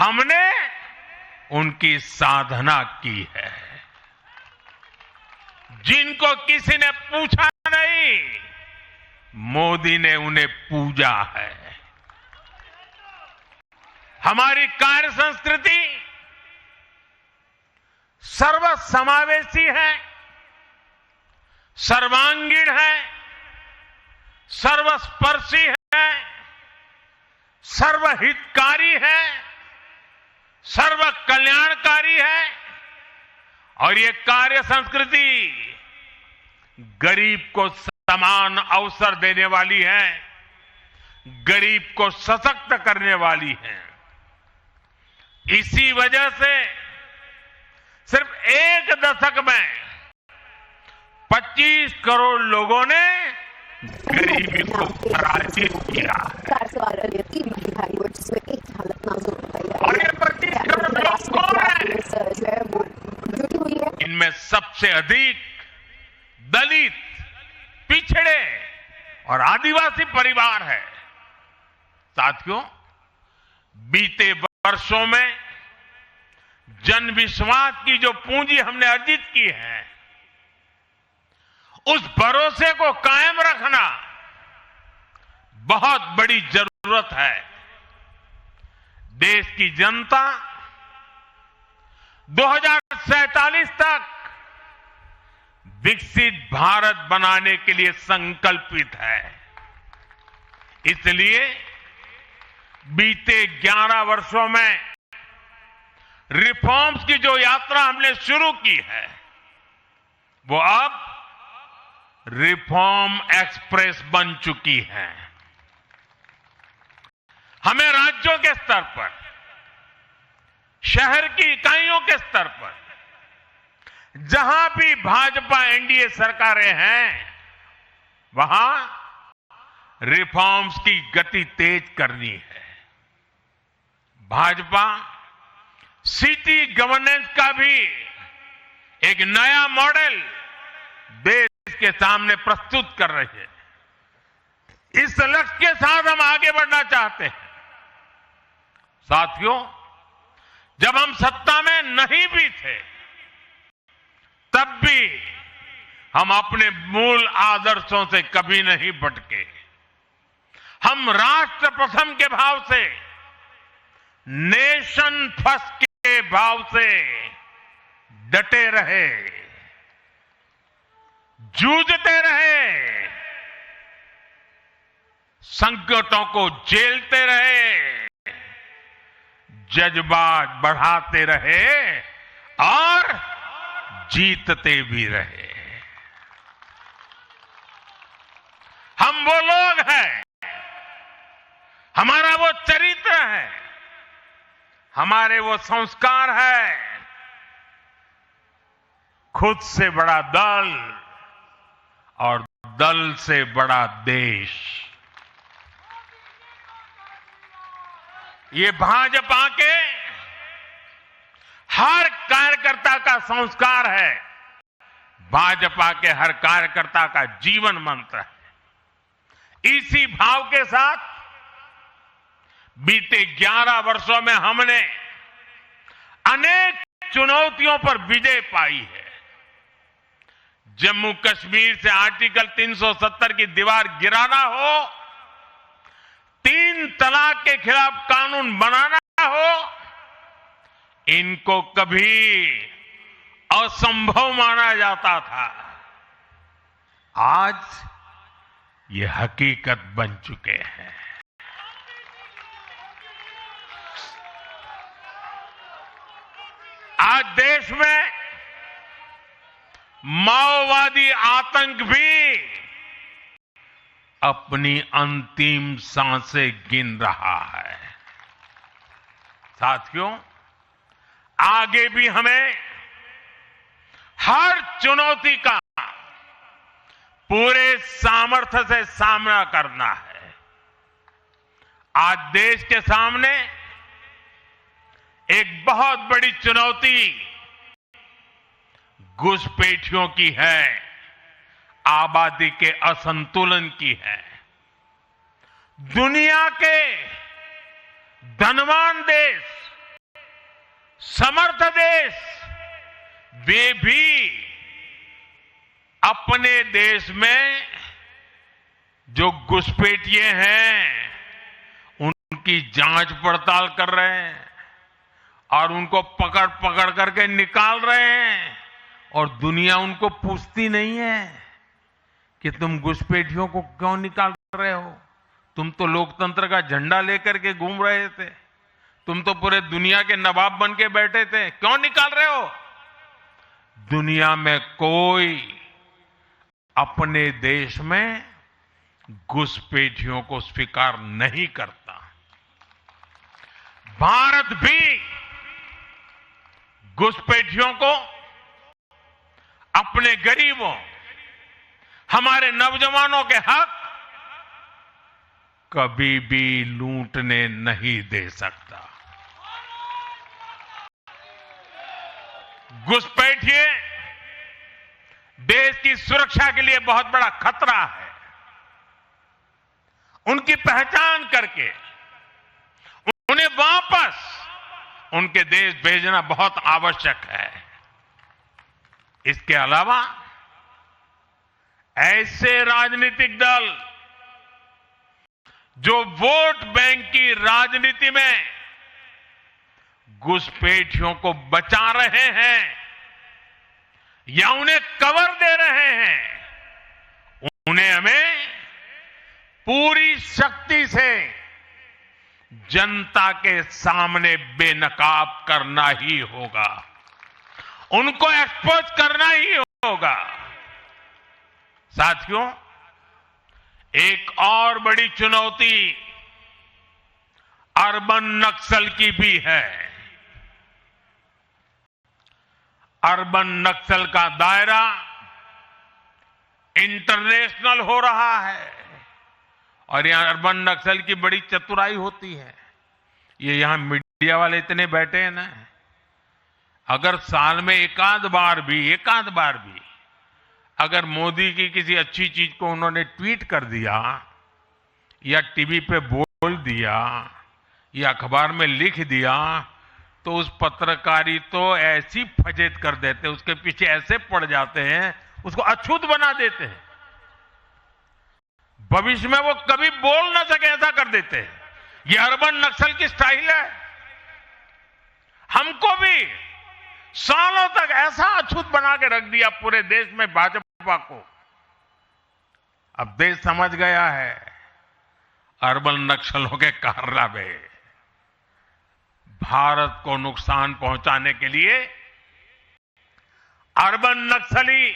हमने उनकी साधना की है। जिनको किसी ने पूछा नहीं, मोदी ने उन्हें पूजा है। हमारी कार्य संस्कृति सर्वसमावेशी है, सर्वांगीण है, सर्वस्पर्शी है, सर्वहितकारी है, सर्व कल्याणकारी है। और ये कार्य संस्कृति गरीब को समान अवसर देने वाली है, गरीब को सशक्त करने वाली है। इसी वजह से सिर्फ एक दशक में 25 करोड़ लोगों ने गरीबी को पराजित किया है। और ये 25 करोड़ लोग कौन हैं? इनमें सबसे अधिक दलित, पिछड़े और आदिवासी परिवार है। साथियों, बीते वर्षों में जन विश्वास की जो पूंजी हमने अर्जित की है, उस भरोसे को कायम रखना बहुत बड़ी जरूरत है। देश की जनता 2047 तक विकसित भारत बनाने के लिए संकल्पित है। इसलिए बीते 11 वर्षों में रिफॉर्म्स की जो यात्रा हमने शुरू की है, वो अब रिफॉर्म एक्सप्रेस बन चुकी है। हमें राज्यों के स्तर पर, शहर की इकाइयों के स्तर पर, जहां भी भाजपा एनडीए सरकारें हैं, वहां रिफॉर्म्स की गति तेज करनी है। भाजपा सिटी गवर्नेंस का भी एक नया मॉडल देश के सामने प्रस्तुत कर रही है। इस लक्ष्य के साथ हम आगे बढ़ना चाहते हैं। साथियों, जब हम सत्ता में नहीं भी थे, तब भी हम अपने मूल आदर्शों से कभी नहीं भटके। हम राष्ट्र प्रथम के भाव से, नेशन फर्स्ट के भाव से डटे रहे, जूझते रहे, संकटों को झेलते रहे, जज्बात बढ़ाते रहे और जीतते भी रहे। हम वो लोग हैं, हमारा वो चरित्र है, हमारे वो संस्कार है। खुद से बड़ा दल और दल से बड़ा देश, ये भाजपा के हर कार्यकर्ता का संस्कार है, भाजपा के हर कार्यकर्ता का जीवन मंत्र है। इसी भाव के साथ बीते 11 वर्षों में हमने अनेक चुनौतियों पर विजय पाई है। जम्मू कश्मीर से आर्टिकल 370 की दीवार गिराना हो, 3 तलाक के खिलाफ कानून बनाना हो, इनको कभी असंभव माना जाता था। आज ये हकीकत बन चुके हैं। आज देश में माओवादी आतंक भी अपनी अंतिम सांसें गिन रहा है। साथियों, आगे भी हमें हर चुनौती का पूरे सामर्थ्य से सामना करना है। आज देश के सामने एक बहुत बड़ी चुनौती घुसपैठियों की है, आबादी के असंतुलन की है। दुनिया के धनवान देश समर्थ देश वे भी अपने देश में जो घुसपैठिए हैं उनकी जांच पड़ताल कर रहे हैं और उनको पकड़ पकड़ करके निकाल रहे हैं और दुनिया उनको पूछती नहीं है कि तुम घुसपैठियों को क्यों निकाल रहे हो। तुम तो लोकतंत्र का झंडा लेकर के घूम रहे थे, तुम तो पूरे दुनिया के नवाब बन के बैठे थे, क्यों निकाल रहे हो। दुनिया में कोई अपने देश में घुसपैठियों को स्वीकार नहीं करता। भारत भी घुसपैठियों को अपने गरीबों, हमारे नौजवानों के हक कभी भी लूटने नहीं दे सकता। घुसपैठिए देश की सुरक्षा के लिए बहुत बड़ा खतरा है। उनकी पहचान करके उन्हें वापस उनके देश भेजना बहुत आवश्यक है। इसके अलावा ऐसे राजनीतिक दल जो वोट बैंक की राजनीति में घुसपैठियों को बचा रहे हैं या उन्हें कवर दे रहे हैं, उन्हें हमें पूरी शक्ति से जनता के सामने बेनकाब करना ही होगा, उनको एक्सपोज करना ही होगा। साथियों, एक और बड़ी चुनौती अर्बन नक्सल की भी है। अर्बन नक्सल का दायरा इंटरनेशनल हो रहा है और यहां अर्बन नक्सल की बड़ी चतुराई होती है। ये यहां मीडिया वाले इतने बैठे हैं ना, अगर साल में एकाध बार भी अगर मोदी की किसी अच्छी चीज को उन्होंने ट्वीट कर दिया या टीवी पे बोल दिया या अखबार में लिख दिया तो उस पत्रकारी तो ऐसी फजेत कर देते, उसके पीछे ऐसे पड़ जाते हैं, उसको अछूत बना देते हैं, भविष्य में वो कभी बोल ना सके ऐसा कर देते हैं। ये अर्बन नक्सल की स्टाइल है। हमको भी सालों तक ऐसा अछूत बना के रख दिया पूरे देश में भाजपा को। अब देश समझ गया है अर्बन नक्सलों के कारनामे। भारत को नुकसान पहुंचाने के लिए अर्बन नक्सली